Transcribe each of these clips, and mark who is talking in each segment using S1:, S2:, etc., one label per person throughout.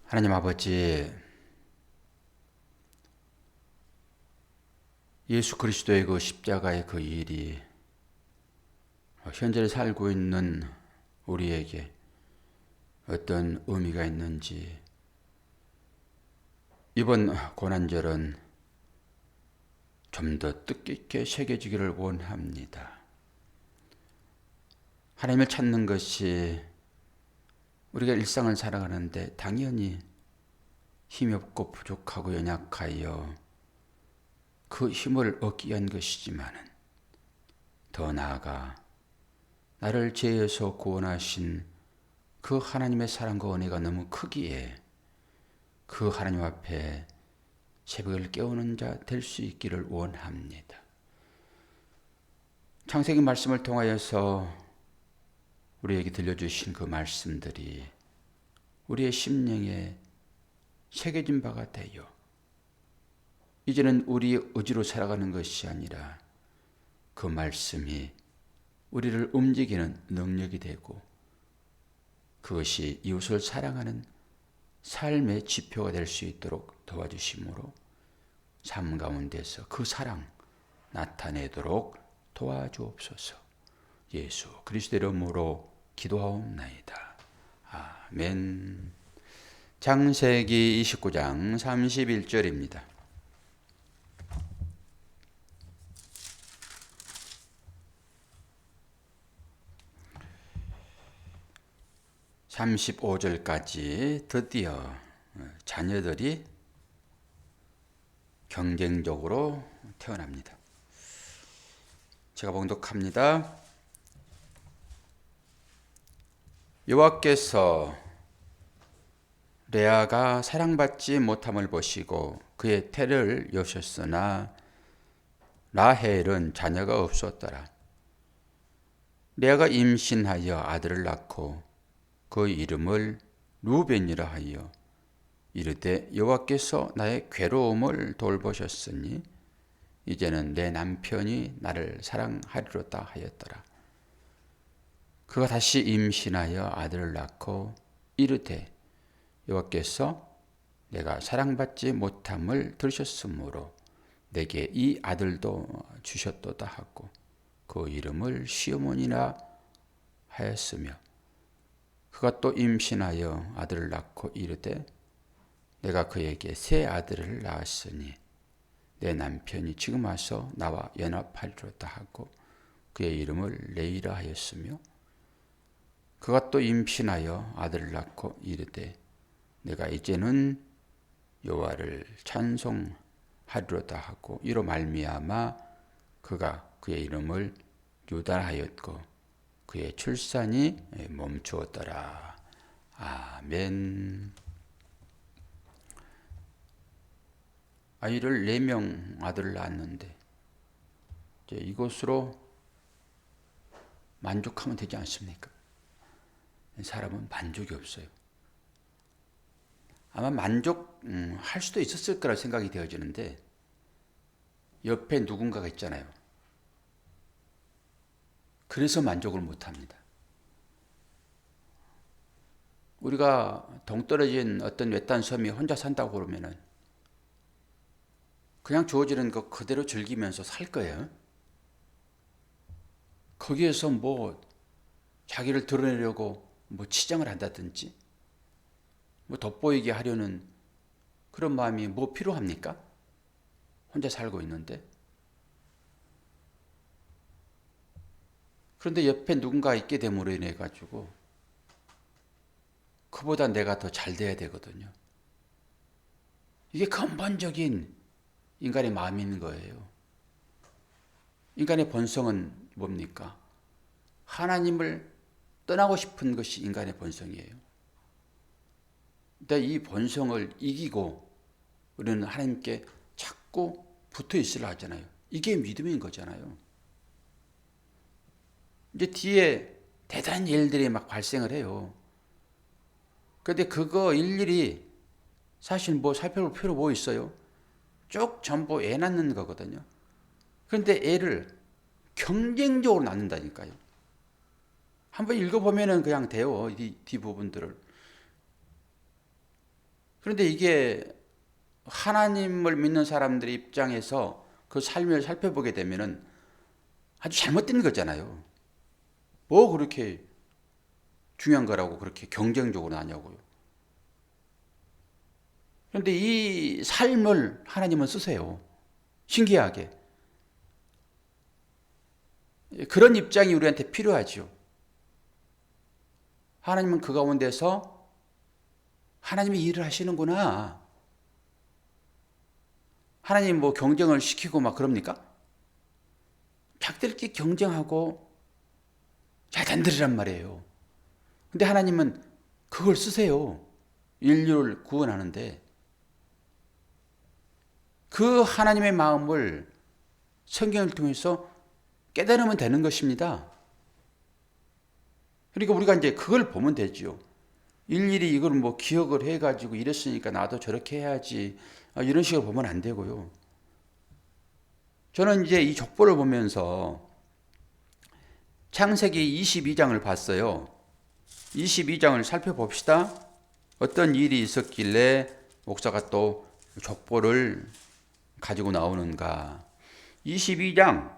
S1: 하나님 아버지, 예수 그리스도의 그 십자가의 그 일이 현재 살고 있는 우리에게 어떤 의미가 있는지 이번 고난절은 좀 더 뜻깊게 새겨지기를 원합니다. 하나님을 찾는 것이 우리가 일상을 살아가는데 당연히 힘이 없고 부족하고 연약하여 그 힘을 얻기 위한 것이지만은 더 나아가 나를 죄에서 구원하신 그 하나님의 사랑과 은혜가 너무 크기에 그 하나님 앞에 새벽을 깨우는 자 될 수 있기를 원합니다. 창세기 말씀을 통하여서 우리에게 들려주신 그 말씀들이 우리의 심령에 새겨진 바가 되어 이제는 우리의 의지로 살아가는 것이 아니라 그 말씀이 우리를 움직이는 능력이 되고 그것이 이웃을 사랑하는 삶의 지표가 될 수 있도록 도와주심으로 삶 가운데서 그 사랑 나타내도록 도와주옵소서. 예수 그리스도의 이름으로 기도하옵나이다. 아멘. 창세기 29장 31절입니다. (35절까지) 드디어 자녀들이 경쟁적으로 태어납니다. 제가 봉독합니다. 여호와께서 레아가 사랑받지 못함을 보시고 그의 태를 여셨으나 라헬은 자녀가 없었더라. 레아가 임신하여 아들을 낳고 그 이름을 루벤이라 하여 이르되 여호와께서 나의 괴로움을 돌보셨으니 이제는 내 남편이 나를 사랑하리로다 하였더라. 그가 다시 임신하여 아들을 낳고 이르되 여호와께서 내가 사랑받지 못함을 들으셨으므로 내게 이 아들도 주셨도다 하고 그 이름을 시므온이라 하였으며 그가 또 임신하여 아들을 낳고 이르되 내가 그에게 새 아들을 낳았으니 내 남편이 지금 와서 나와 연합하리로다 하고 그의 이름을 레이라 하였으며 그가 또 임신하여 아들을 낳고 이르되 내가 이제는 여호와를 찬송하리로다 하고 이로 말미암아 그가 그의 이름을 유다 하였고 그의 출산이 멈추었더라. 아멘. 아이를 4명 아들을 낳았는데 이제 이것으로 만족하면 되지 않습니까? 사람은 만족이 없어요. 아마 만족할 수도 있었을 거라 생각이 되어지는데 옆에 누군가가 있잖아요. 그래서 만족을 못합니다. 우리가 동떨어진 어떤 외딴 섬에 혼자 산다고 그러면은 그냥 주어지는 거 그대로 즐기면서 살 거예요. 거기에서 뭐 자기를 드러내려고 뭐 치장을 한다든지 뭐 돋보이게 하려는 그런 마음이 뭐 필요합니까? 혼자 살고 있는데. 그런데 옆에 누군가 있게 됨으로 인해 가지고 그보다 내가 더 잘 돼야 되거든요. 이게 근본적인 인간의 마음인 거예요. 인간의 본성은 뭡니까? 하나님을 떠나고 싶은 것이 인간의 본성이에요. 근데 이 본성을 이기고 우리는 하나님께 자꾸 붙어 있으려 하잖아요. 이게 믿음인 거잖아요. 이제 뒤에 대단한 일들이 막 발생을 해요. 그런데 그거 일일이 사실 뭐 살펴볼 필요 뭐 있어요? 쭉 전부 애 낳는 거거든요. 그런데 애를 경쟁적으로 낳는다니까요. 한번 읽어보면은 그냥 돼요. 이 부분들을. 그런데 이게 하나님을 믿는 사람들의 입장에서 그 삶을 살펴보게 되면은 아주 잘못된 거잖아요. 뭐 그렇게 중요한 거라고 그렇게 경쟁적으로 하냐고요. 그런데 이 삶을 하나님은 쓰세요. 신기하게. 그런 입장이 우리한테 필요하죠. 하나님은 그 가운데서 하나님이 일을 하시는구나. 하나님 뭐 경쟁을 시키고 막 그럽니까? 자기들끼리 경쟁하고 잘 된들이란 말이에요. 근데 하나님은 그걸 쓰세요. 인류를 구원하는데. 그 하나님의 마음을 성경을 통해서 깨달으면 되는 것입니다. 그러니까 우리가 이제 그걸 보면 되죠. 일일이 이걸 뭐 기억을 해가지고 이랬으니까 나도 저렇게 해야지. 이런 식으로 보면 안 되고요. 저는 이제 이 족보를 보면서 창세기 22장을 봤어요. 22장을 살펴봅시다. 어떤 일이 있었길래 목사가 또 족보를 가지고 나오는가. 22장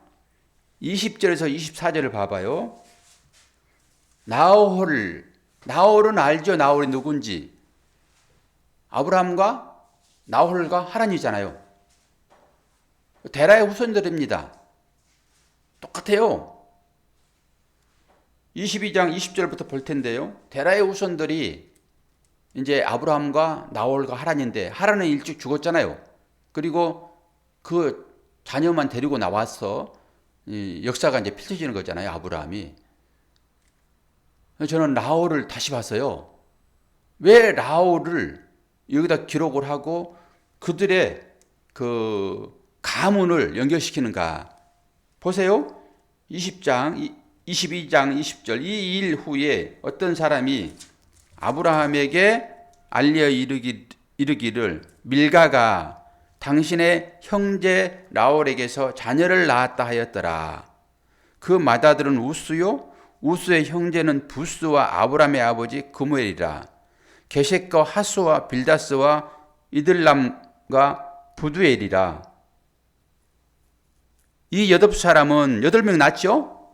S1: 20절에서 24절을 봐봐요. 나홀은 알죠? 나홀이 누군지. 아브라함과 나홀과 하란이잖아요. 데라의 후손들입니다. 똑같아요. 22장 20절부터 볼 텐데요. 데라의 후손들이 이제 아브라함과 나홀과 하란인데 하란은 일찍 죽었잖아요. 그리고 그 자녀만 데리고 나와서 역사가 이제 펼쳐지는 거잖아요. 아브라함이. 저는 나홀을 다시 봤어요. 왜 나홀을 여기다 기록을 하고 그들의 그 가문을 연결시키는가. 보세요. 22장 20절 이 일 후에 어떤 사람이 아브라함에게 알려 이르기를 밀가가 당신의 형제 라홀에게서 자녀를 낳았다 하였더라. 그 맏아들은 우스요 우스의 형제는 부스와 아브라함의 아버지 그무엘이라. 게셋과 하스와 빌다스와 이들람과 부두엘이라. 이 8사람은 8명 낳죠?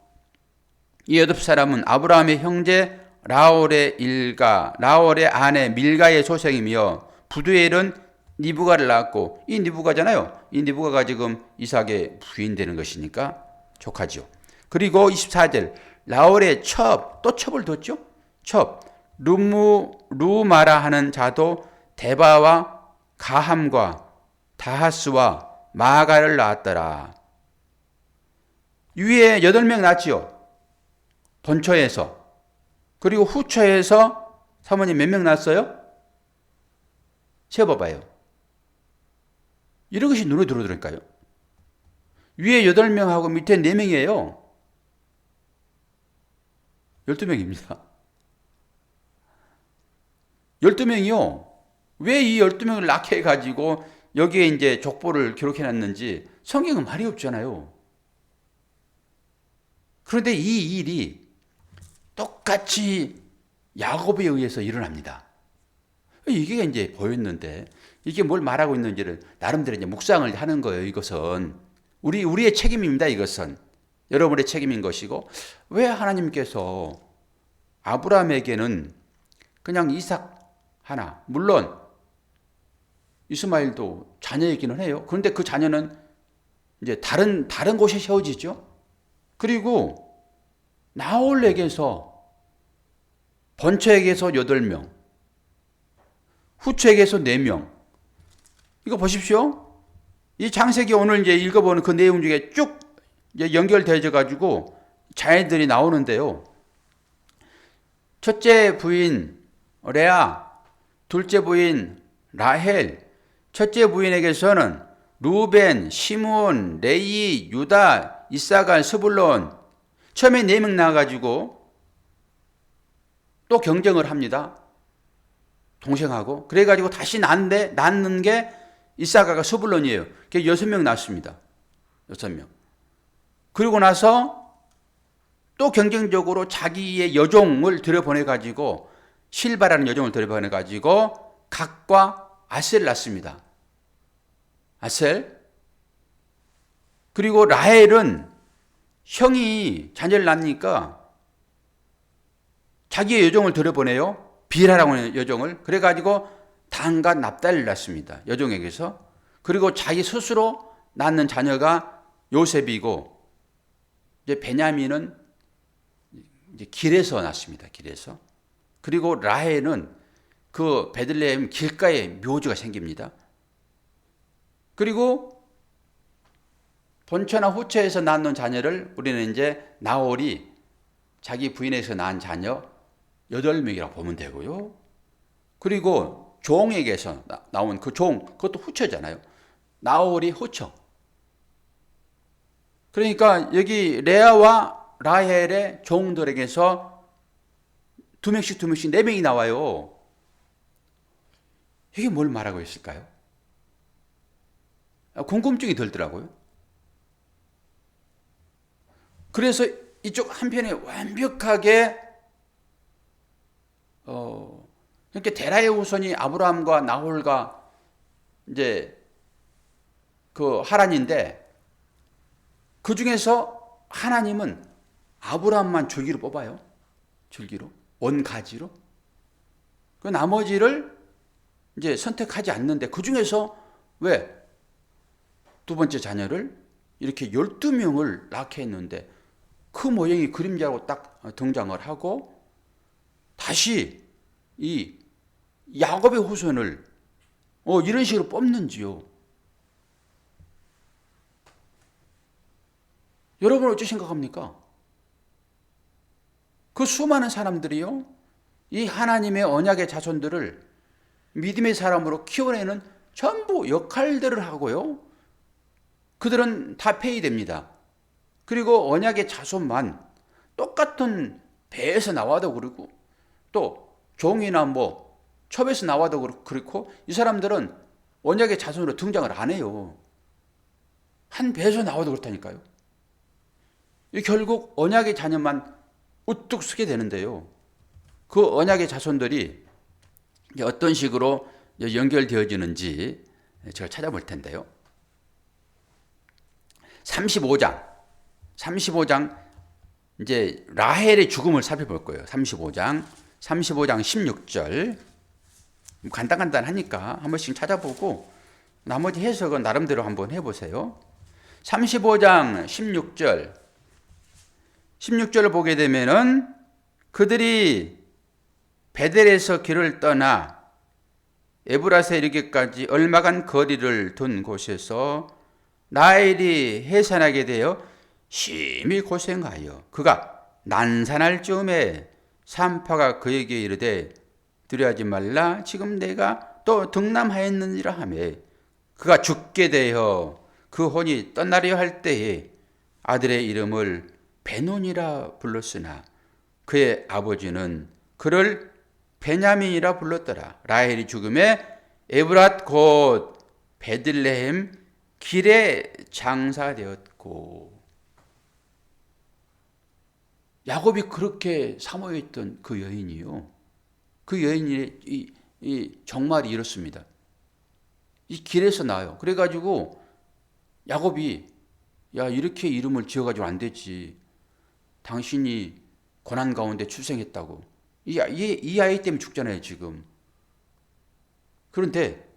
S1: 이 8사람은 아브라함의 형제 라홀의 일가, 라홀의 아내 밀가의 소생이며 부두엘은 니브가를 낳았고, 이 니브가잖아요. 이 니브가가 지금 이삭의 부인 되는 것이니까 조카죠. 그리고 24절 라홀의 또 첩을 뒀죠. 루마라 하는 자도 데바와 가함과 다하스와 마가를 낳았더라. 위에 8명 낳지요. 본처에서. 그리고 후처에서 사모님 몇 명 낳았어요? 세어봐봐요. 이런 것이 눈에 들어오니까요. 위에 8명하고 밑에 4명이에요. 12명입니다. 12명이요. 왜 이 12명을 낳게 해가지고 여기에 이제 족보를 기록해놨는지 성경은 말이 없잖아요. 그런데 이 일이 똑같이 야곱에 의해서 일어납니다. 이게 이제 보였는데 이게 뭘 말하고 있는지를 나름대로 이제 묵상을 하는 거예요. 이것은 우리의 책임입니다. 이것은 여러분의 책임인 것이고, 왜 하나님께서 아브라함에게는 그냥 이삭 하나, 물론 이스마엘도 자녀이기는 해요. 그런데 그 자녀는 이제 다른 곳에 세워지죠. 그리고 나홀에게서 본처에게서 8명, 후처에게서 4명. 이거 보십시오. 이 창세기 오늘 이제 읽어보는 그 내용 중에 쭉 연결되어 가지고 자녀들이 나오는데요. 첫째 부인 레아, 둘째 부인 라헬, 첫째 부인에게서는 루벤, 시므온, 레위, 유다, 이사갈, 스불론. 처음에 4명 나와가지고 또 경쟁을 합니다. 동생하고. 그래가지고 다시 낳는 게 이사가가 스불론이에요. 그게 6명 낳습니다. 6명. 그리고 나서 또 경쟁적으로 자기의 여종을 들여보내가지고 실바라는 여종을 들여보내가지고 각과 아셀을 낳습니다. 아셀. 그리고 라헬은 형이 자녀를 낳으니까 자기의 여종을 들여보내요. 빌하라고 하는 여종을. 그래가지고 단과 납달리를 낳습니다. 여종에게서. 그리고 자기 스스로 낳는 자녀가 요셉이고, 이제 베냐민은 이제 길에서 낳습니다. 길에서. 그리고 라헬은 그 베들레헴 길가에 묘지가 생깁니다. 그리고 본처나 후처에서 낳는 자녀를 우리는 이제 나홀이 자기 부인에서 낳은 자녀 8명이라고 보면 되고요. 그리고 종에게서 나온 그 종, 그것도 후처잖아요. 나홀이 후처. 그러니까 여기 레아와 라헬의 종들에게서 2명씩 4명이 나와요. 이게 뭘 말하고 있을까요? 궁금증이 들더라고요. 그래서 이쪽 한편에 완벽하게 그러니까 데라의 후손이 아브라함과 나홀과 이제 그 하란인데, 그 중에서 하나님은 아브라함만 줄기로 뽑아요. 줄기로, 원가지로. 그 나머지를 이제 선택하지 않는데, 그 중에서 왜 두 번째 자녀를 이렇게 12명을 낳게 했는데, 그 모형이 그림자로 딱 등장을 하고 다시 이 야곱의 후손을 이런 식으로 뽑는지요. 여러분 어찌 생각합니까? 그 수많은 사람들이요, 이 하나님의 언약의 자손들을 믿음의 사람으로 키워내는 전부 역할들을 하고요, 그들은 다 폐위됩니다. 그리고 언약의 자손만 똑같은 배에서 나와도 그러고, 또 종이나 뭐 첩에서 나와도 그렇고, 이 사람들은 언약의 자손으로 등장을 안 해요. 한 배에서 나와도 그렇다니까요. 결국 언약의 자녀만 우뚝 서게 되는데요. 그 언약의 자손들이 어떤 식으로 연결되어지는지 제가 찾아볼 텐데요. 35장 이제 라헬의 죽음을 살펴볼 거예요. 35장 16절. 간단하니까 한 번씩 찾아보고 나머지 해석은 나름대로 한번 해보세요. 35장 16절을 보게 되면은, 그들이 베델에서 길을 떠나 에브라스에 이르기까지 얼마간 거리를 둔 곳에서 라헬이 해산하게 되어 심히 고생하여 그가 난산할 즈음에 산파가 그에게 이르되 두려워하지 말라, 지금 내가 또 등남하였느니라 하며, 그가 죽게 되어 그 혼이 떠나려 할 때에 아들의 이름을 베논이라 불렀으나 그의 아버지는 그를 베냐민이라 불렀더라. 라헬이 죽음에 에브랏 곧 베들레헴 길에 장사되었고. 야곱이 그렇게 사모했던 그 여인이요, 그 여인의 이 정말이 이렇습니다. 이 길에서 나요. 그래가지고 야곱이, 야, 이렇게 이름을 지어가지고 안 되지. 당신이 고난 가운데 출생했다고. 이 아이 때문에 죽잖아요, 지금. 그런데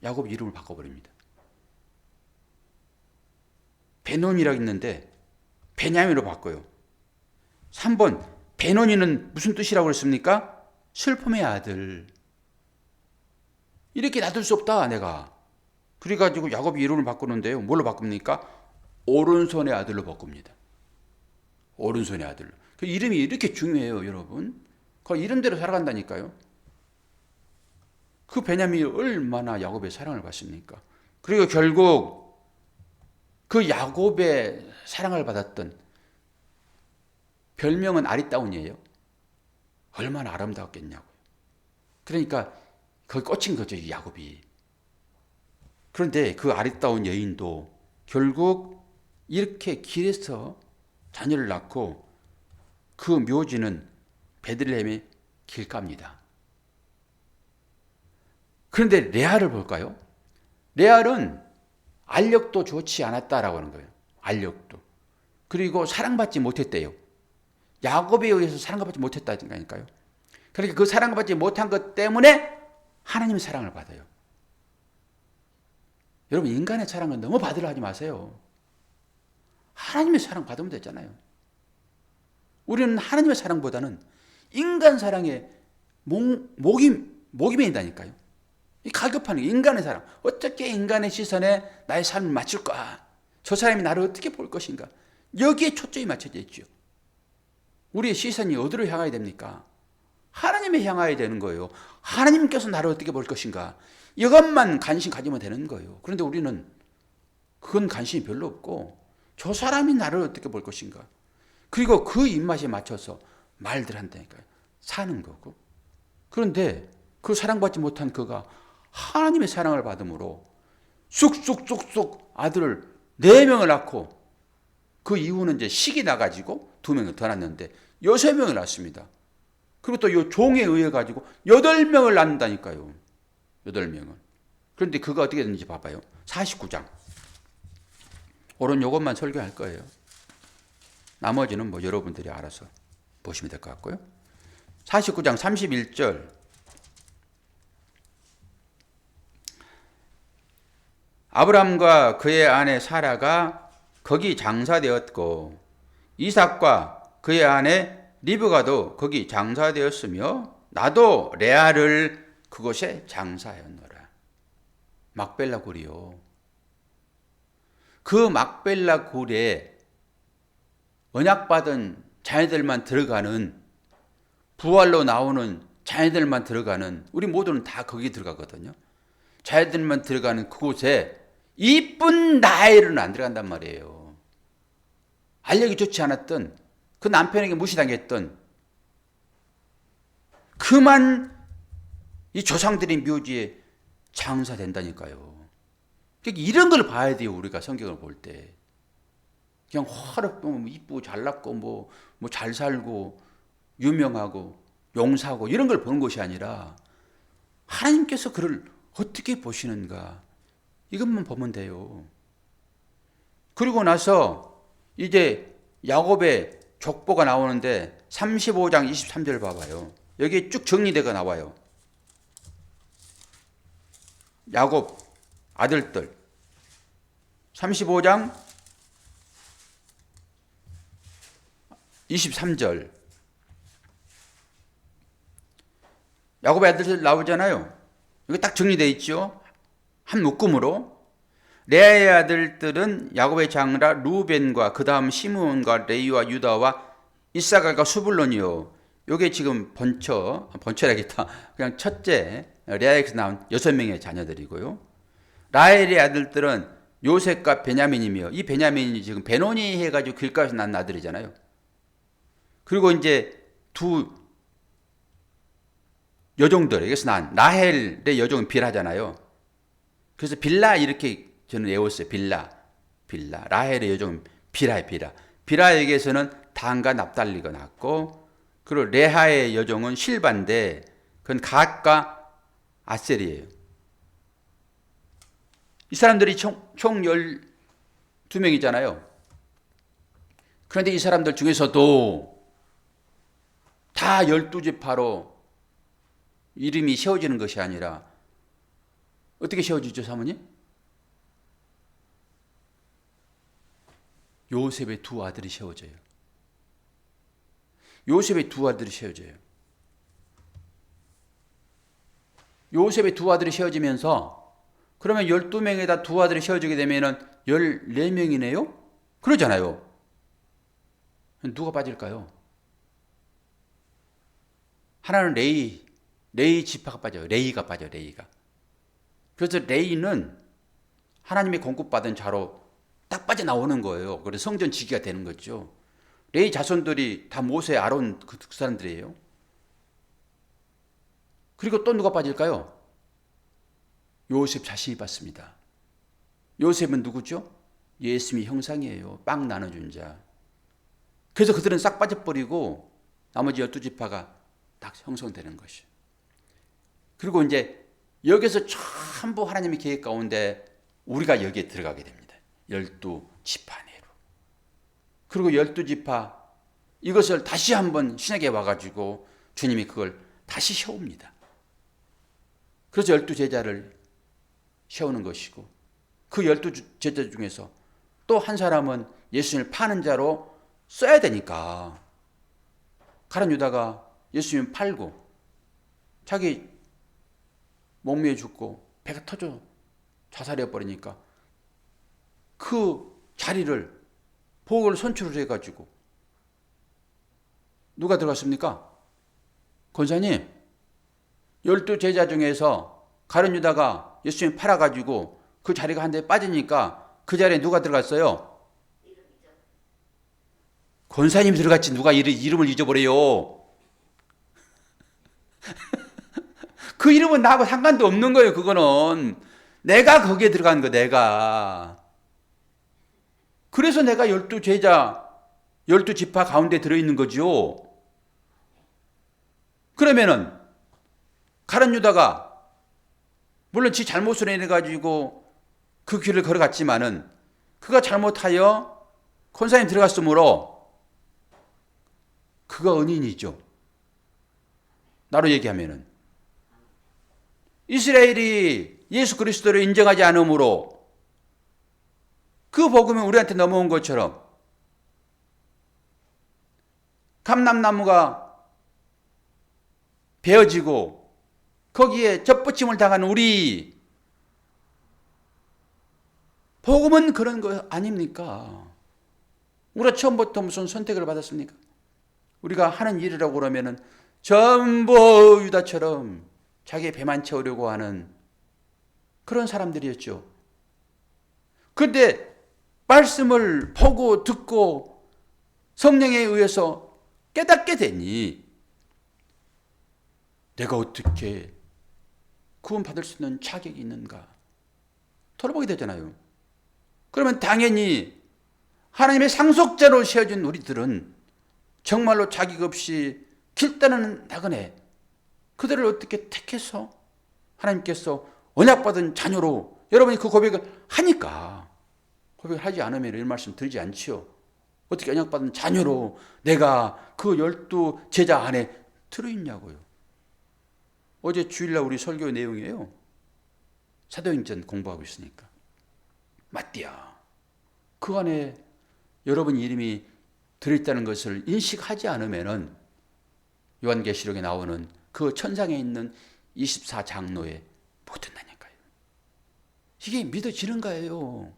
S1: 야곱이 이름을 바꿔버립니다. 베논이라고 했는데 베냐민으로 바꿔요. 3번, 베논이는 무슨 뜻이라고 그랬습니까? 슬픔의 아들. 이렇게 놔둘 수 없다, 내가. 그래가지고 야곱이 이름을 바꾸는데요, 뭘로 바꿉니까? 오른손의 아들로 바꿉니다. 오른손의 아들로. 그 이름이 이렇게 중요해요, 여러분. 그 이름대로 살아간다니까요. 그 베냐민이 얼마나 야곱의 사랑을 받습니까? 그리고 결국 그 야곱의 사랑을 받았던 별명은 아리따운이에요. 얼마나 아름다웠겠냐고요. 그러니까 거기 꽂힌 거죠, 이 야곱이. 그런데 그 아리따운 여인도 결국 이렇게 길에서 자녀를 낳고, 그 묘지는 베들레헴의 길가입니다. 그런데 레아를 볼까요? 레아는 알력도 좋지 않았다라고 하는 거예요. 알력도. 그리고 사랑받지 못했대요. 야곱에 의해서 사랑받지 못했다니까요. 그러니까 그 사랑받지 못한 것 때문에 하나님의 사랑을 받아요. 여러분, 인간의 사랑은 너무 받으려 하지 마세요. 하나님의 사랑 받으면 되잖아요. 우리는 하나님의 사랑보다는 인간 사랑에 목이 메인다니까요. 이 갈급한 인간의 사랑. 어떻게 인간의 시선에 나의 삶을 맞출까? 저 사람이 나를 어떻게 볼 것인가? 여기에 초점이 맞춰져 있죠. 우리의 시선이 어디로 향해야 됩니까? 하나님에 향해야 되는 거예요. 하나님께서 나를 어떻게 볼 것인가? 이것만 관심 가지면 되는 거예요. 그런데 우리는 그건 관심이 별로 없고 저 사람이 나를 어떻게 볼 것인가? 그리고 그 입맛에 맞춰서 말들 한다니까요. 사는 거고. 그런데 그 사랑받지 못한 그가 하나님의 사랑을 받음으로 쑥쑥쑥쑥 아들을 4명을 낳고 그 이후는 이제 식이 나가지고 2명을 더 낳았는데 6명을 낳습니다. 그리고 또 이 종에 의해 가지고 8명을 낳는다니까요. 8명을. 그런데 그가 어떻게 됐는지 봐봐요. 49장. 오늘 이것만 설교할 거예요. 나머지는 뭐 여러분들이 알아서 보시면 될 것 같고요. 49장 31절. 아브람과 그의 아내 사라가 거기 장사되었고 이삭과 그의 아내 리브가도 거기 장사되었으며 나도 레아를 그곳에 장사하였노라. 막벨라 굴이요. 그 막벨라 굴에 언약받은 자녀들만 들어가는, 부활로 나오는 자녀들만 들어가는, 우리 모두는 다 거기 들어가거든요. 자녀들만 들어가는 그곳에 이쁜 나엘은 안 들어간단 말이에요. 알력이 좋지 않았던, 그 남편에게 무시당했던 그만 이 조상들의 묘지에 장사된다니까요. 그러니까 이런 걸 봐야 돼요. 우리가 성경을 볼 때. 그냥 화렵고 이쁘고 잘났고 뭐 잘 살고 유명하고 용사고 이런 걸 보는 것이 아니라 하나님께서 그를 어떻게 보시는가, 이것만 보면 돼요. 그리고 나서 이제 야곱의 족보가 나오는데 35장 23절 봐봐요. 여기 쭉 정리되어 나와요. 야곱 아들들 35장 23절. 야곱의 아들들 나오잖아요. 여기 딱 정리되어 있죠. 한 묶음으로. 레아의 아들들은 야곱의 장라 루벤과 그 다음 시므온과 레위와 유다와 이사갈과 수불론이요. 요게 지금 번처라겠다. 그냥 첫째 레아에서 나온 6명의 자녀들이고요. 라헬의 아들들은 요셉과 베냐민이며, 이 베냐민이 지금 베노니 해가지고 길가에서 난 아들이잖아요. 그리고 이제 두 여종들, 여기서 난 라헬의 여종은 빌하잖아요. 그래서 빌라 이렇게 저는 외웠어요. 빌라. 라헬의 여종은 빌하예요. 빌하에게서는 단과 납달리가 났고, 그리고 레하의 여종은 실바인데 그건 갓과 아셀이에요. 이 사람들이 총 12명이잖아요. 그런데 이 사람들 중에서도 다 12지파로 이름이 세워지는 것이 아니라 어떻게 세워지죠, 사모님? 요셉의 두 아들이 세워져요. 요셉의 두 아들이 세워져요. 요셉의 두 아들이 세워지면서 그러면 12명에다 두 아들이 세워지게 되면 14명이네요? 그러잖아요. 누가 빠질까요? 하나는 레이 지파가 빠져요. 레이가 빠져요. 그래서 레이는 하나님의 공급받은 자로 딱 빠져나오는 거예요. 그래서 성전 지기가 되는 거죠. 레이 자손들이 다 모세, 아론 그 사람들이에요. 그리고 또 누가 빠질까요? 요셉 자신이 빠집니다. 요셉은 누구죠? 예수님의 형상이에요. 빵 나눠준 자. 그래서 그들은 싹 빠져버리고 나머지 12지파가 딱 형성되는 것이에요. 그리고 이제 여기서 전부 하나님의 계획 가운데 우리가 여기에 들어가게 됩니다. 12지파 내로. 그리고 12지파 이것을 다시 한번 신약에 와가지고 주님이 그걸 다시 세웁니다. 그래서 12제자를 세우는 것이고, 그 12제자 중에서 또 한 사람은 예수님을 파는 자로 써야 되니까, 가룟 유다가 예수님을 팔고 자기 목매어 죽고 배가 터져 자살해 버리니까 그 자리를 보고를 선출을 해가지고 누가 들어갔습니까? 권사님, 12제자 중에서 가룟 유다가 예수님 팔아가지고 그 자리가 한 대 빠지니까 그 자리에 누가 들어갔어요? 권사님이 들어갔지 누가 이름을 잊어버려요. 그 이름은 나하고 상관도 없는 거예요. 그거는 내가 거기에 들어간 거, 내가. 그래서 내가 12제자 12지파 가운데 들어있는 거죠. 그러면은 가룟 유다가 물론 지 잘못을 해가지고 그 길을 걸어갔지만은 그가 잘못하여 권사님 들어갔으므로 그가 은인이죠. 나로 얘기하면은 이스라엘이 예수 그리스도를 인정하지 않으므로 그 복음이 우리한테 넘어온 것처럼 감람나무가 베어지고 거기에 접붙임을 당하는 우리, 복음은 그런 거 아닙니까? 우리가 처음부터 무슨 선택을 받았습니까? 우리가 하는 일이라고 그러면은 전부 유다처럼 자기의 배만 채우려고 하는 그런 사람들이었죠. 그런데 말씀을 보고 듣고 성령에 의해서 깨닫게 되니 내가 어떻게 구원받을 수 있는 자격이 있는가 돌아보게 되잖아요. 그러면 당연히 하나님의 상속자로 세워진 우리들은 정말로 자격 없이 길 따르는 나그네, 그들을 어떻게 택해서 하나님께서 언약받은 자녀로, 여러분이 그 고백을 하니까, 고백을 하지 않으면 이런 말씀 드리지 않지요. 어떻게 언약받은 자녀로 내가 그 12제자 안에 들어있냐고요. 어제 주일날 우리 설교 내용이에요. 사도행전 공부하고 있으니까. 맞디야. 그 안에 여러분 이름이 들어있다는 것을 인식하지 않으면은 요한계시록에 나오는 그 천상에 있는 24장로에 못 된다니까요. 이게 믿어지는 거예요.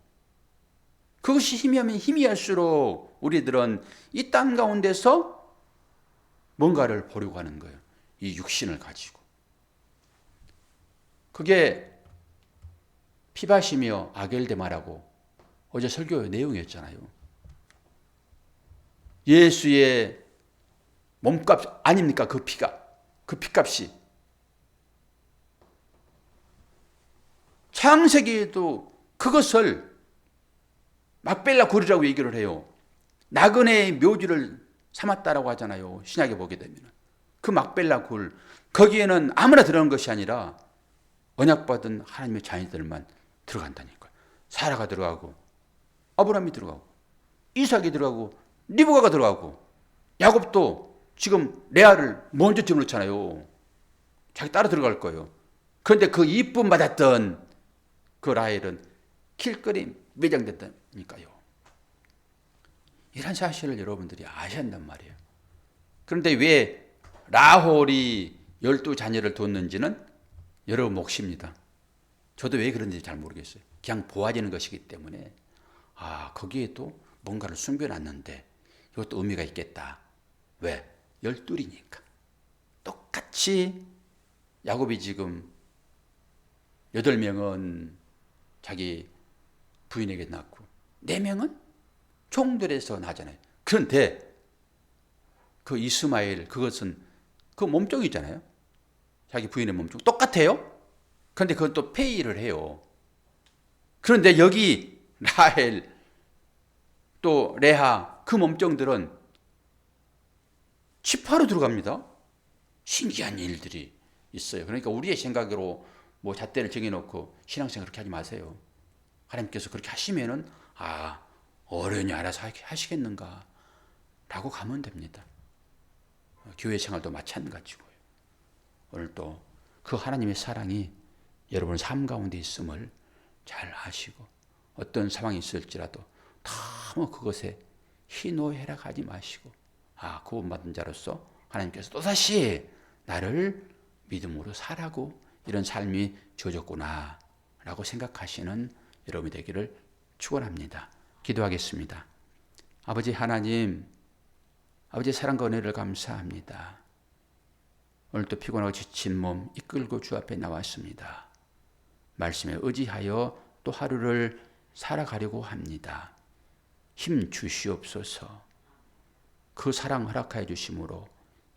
S1: 그것이 희미하면 희미할수록 우리들은 이 땅 가운데서 뭔가를 보려고 하는 거예요. 이 육신을 가지고. 그게 피바시며 아겔데마라고 어제 설교 내용이었잖아요. 예수의 몸값 아닙니까? 그 피가, 그 피값이. 창세기에도 그것을 막벨라 굴이라고 얘기를 해요. 나그네의 묘지를 삼았다라고 하잖아요. 신약에 보게 되면. 그 막벨라 굴, 거기에는 아무나 들어가는 것이 아니라 언약받은 하나님의 자녀들만 들어간다니까요. 사라가 들어가고, 아브라함이 들어가고, 이삭이 들어가고, 리브가가 들어가고, 야곱도 지금 레아를 먼저 집어넣잖아요. 자기 따라 들어갈 거예요. 그런데 그 이쁨 받았던 그 라헬은 길거리 매장됐다니까요. 이런 사실을 여러분들이 아셔야 한단 말이에요. 그런데 왜 라홀이 12자녀를 뒀는지는 여러분 몫입니다. 저도 왜 그런지 잘 모르겠어요. 그냥 보아지는 것이기 때문에, 아, 거기에도 뭔가를 숨겨놨는데 이것도 의미가 있겠다. 왜? 12이니까. 똑같이 야곱이 지금 8명은 자기 부인에게 낳고 4명은 종들에서 나잖아요. 그런데 그 이스마엘, 그것은 그 몸종이잖아요. 자기 부인의 몸종. 똑같아요. 그런데 그건 또 페이를 해요. 그런데 여기 라헬 또 레하 그 몸종들은 지파로 들어갑니다. 신기한 일들이 있어요. 그러니까 우리의 생각으로 뭐 잣대를 정해놓고 신앙생활 그렇게 하지 마세요. 하나님께서 그렇게 하시면은 어른이 알아서 하시겠는가 라고 가면 됩니다. 교회 생활도 마찬가지고요. 오늘 또 그 하나님의 사랑이 여러분 삶 가운데 있음을 잘 아시고 어떤 상황이 있을지라도 너무 그것에 희노애락하지 마시고 구원받은 자로서 하나님께서 또다시 나를 믿음으로 살라고 이런 삶이 주어졌구나 라고 생각하시는 여러분이 되기를 축원합니다. 기도하겠습니다. 아버지 하나님, 아버지의 사랑과 은혜를 감사합니다. 오늘도 피곤하고 지친 몸 이끌고 주 앞에 나왔습니다. 말씀에 의지하여 또 하루를 살아가려고 합니다. 힘 주시옵소서. 그 사랑 허락하여 주심으로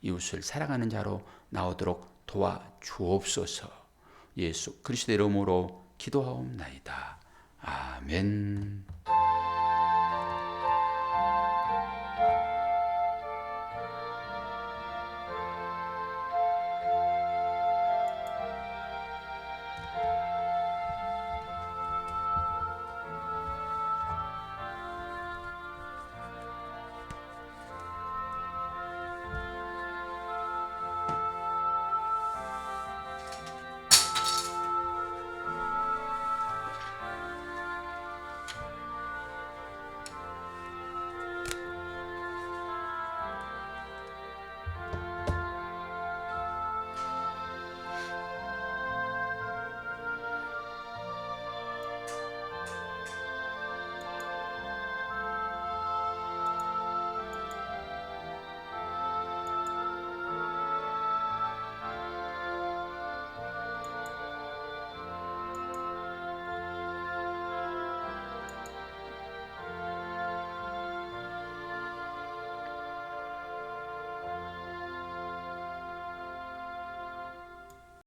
S1: 이웃을 사랑하는 자로 나오도록 도와주옵소서. 예수 그리스도의 이름으로 기도하옵나이다. 아멘.